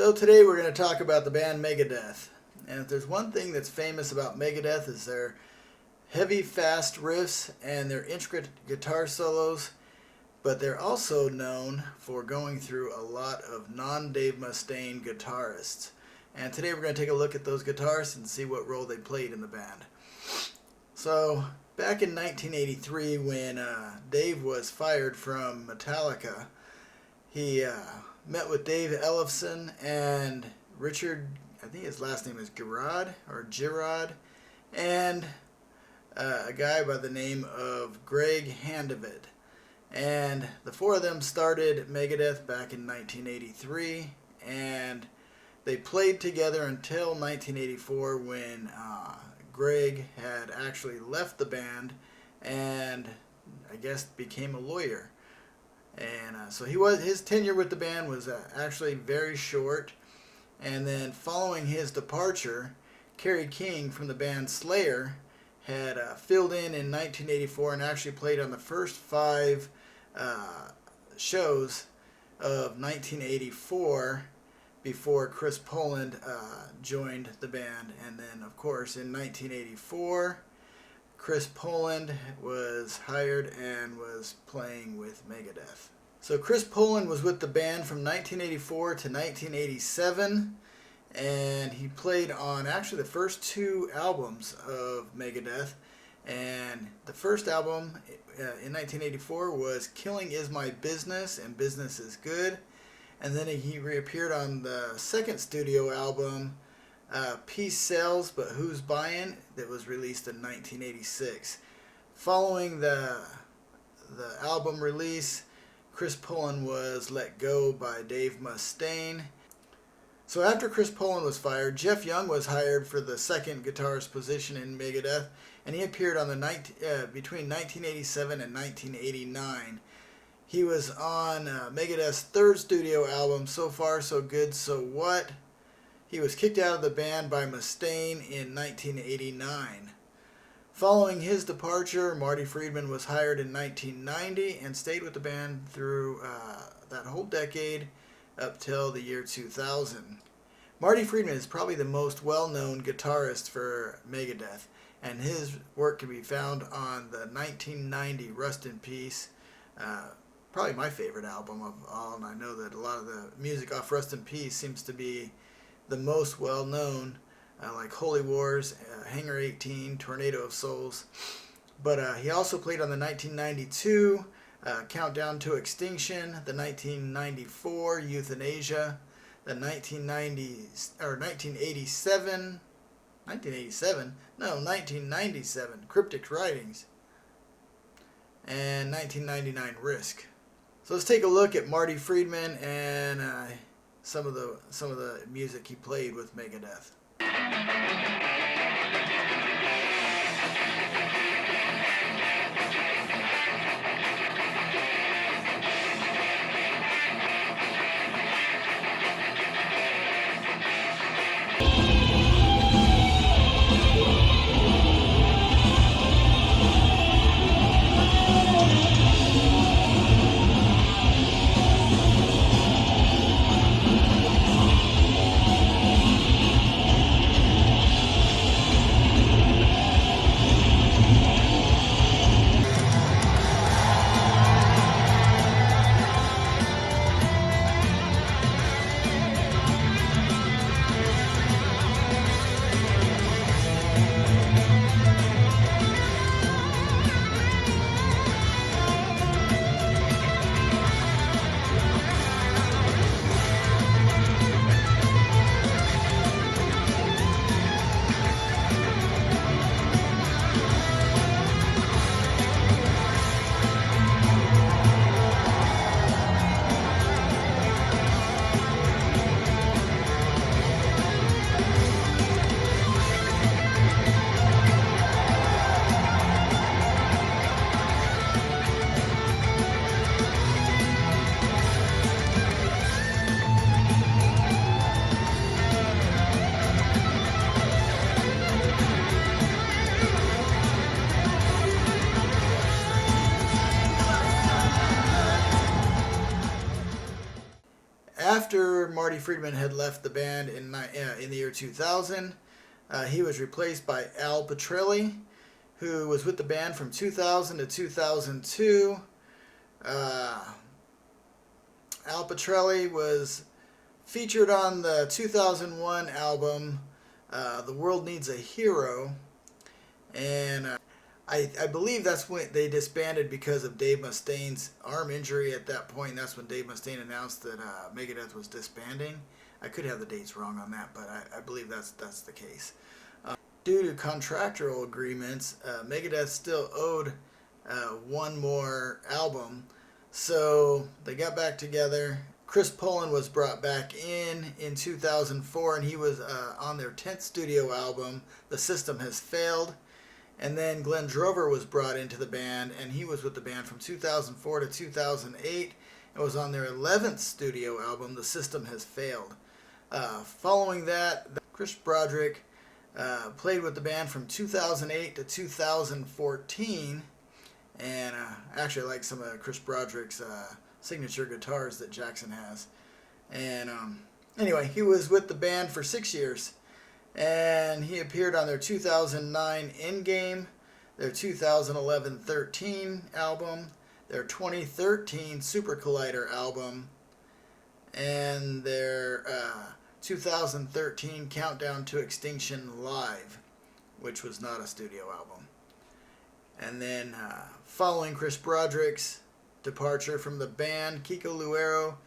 So today we're going to talk about the band Megadeth. And if there's one thing that's famous about Megadeth is their heavy, fast riffs and their intricate guitar solos. But they're also known for going through a lot of non-Dave Mustaine guitarists. And today we're going to take a look at those guitarists and see what role they played in the band. So back in 1983 when Dave was fired from Metallica, he met with Dave Ellefson and Richard, I think his last name is Girard, and a guy by the name of Greg Handevid. And the four of them started Megadeth back in 1983, and they played together until 1984 when Greg had actually left the band and I guess became a lawyer. And so his tenure with the band was actually very short. And then following his departure, Kerry King from the band Slayer had filled in 1984 and actually played on the first 5 shows of 1984 before Chris Poland joined the band. And then of course in 1984 Chris Poland was hired and was playing with Megadeth. So Chris Poland was with the band from 1984 to 1987, and he played on actually the first 2 albums of Megadeth. And the first album in 1984 was Killing Is My Business and Business Is Good. And then he reappeared on the second studio album, Peace Sells, But Who's Buying? That was released in 1986. Following the album release, Chris Poland was let go by Dave Mustaine. So after Chris Poland was fired, Jeff Young was hired for the second guitarist position in Megadeth, and he appeared on between 1987 and 1989. He was on Megadeth's third studio album, So Far So Good So What. He was kicked out of the band by Mustaine in 1989. Following his departure, Marty Friedman was hired in 1990 and stayed with the band through that whole decade up till the year 2000. Marty Friedman is probably the most well-known guitarist for Megadeth, and his work can be found on the 1990 Rust in Peace, probably my favorite album of all, and I know that a lot of the music off Rust in Peace seems to be the most well-known, like Holy Wars, Hangar 18, Tornado of Souls. But he also played on the 1992 Countdown to Extinction, the 1994 Euthanasia, the 1997 Cryptic Writings, and 1999 Risk. So let's take a look at Marty Friedman and some of the music he played with Megadeth. after Marty Friedman had left the band in the year 2000, he was replaced by Al Pitrelli, who was with the band from 2000 to 2002. Al Pitrelli was featured on the 2001 album The World Needs a Hero, and I believe that's when they disbanded because of Dave Mustaine's arm injury at that point. That's when Dave Mustaine announced that Megadeth was disbanding. I could have the dates wrong on that, but I believe that's the case. Due to contractual agreements, Megadeth still owed one more album, so they got back together. Chris Poland was brought back in 2004, and he was on their 10th studio album, The System Has Failed. And then Glenn Drover was brought into the band, and he was with the band from 2004 to 2008, and was on their 11th studio album, The System Has Failed. Following that, Chris Broderick played with the band from 2008 to 2014, and actually I like some of Chris Broderick's signature guitars that Jackson has. And anyway, he was with the band for 6 years. And he appeared on their 2009 Endgame, their 2011-13 album, their 2013 Super Collider album, and their 2013 Countdown to Extinction Live, which was not a studio album. And then following Chris Broderick's departure from the band, Kiko Loureiro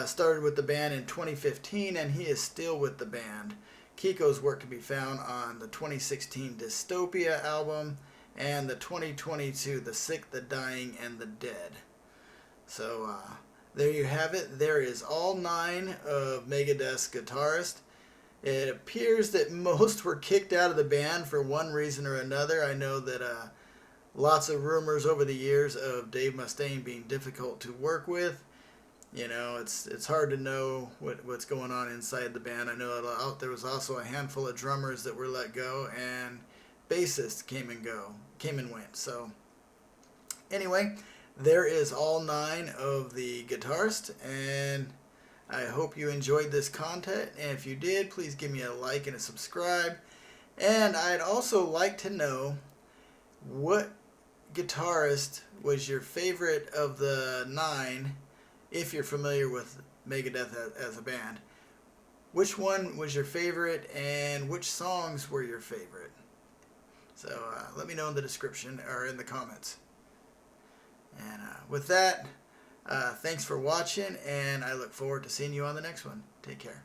started with the band in 2015, and he is still with the band. Kiko's work can be found on the 2016 Dystopia album and the 2022 The Sick, the Dying, and the Dead. So there you have it. There is all 9 of Megadeth's guitarists. It appears that most were kicked out of the band for one reason or another. I know that lots of rumors over the years of Dave Mustaine being difficult to work with. You know, it's hard to know what's going on inside the band. I know that there was also a handful of drummers that were let go, and bassists came and went. So anyway, there is all 9 of the guitarists, and I hope you enjoyed this content. And if you did, please give me a like and a subscribe. And I'd also like to know what guitarist was your favorite of the 9. If you're familiar with Megadeth as a band, which one was your favorite and which songs were your favorite? So let me know in the description or in the comments. And with that, thanks for watching, and I look forward to seeing you on the next one. Take care.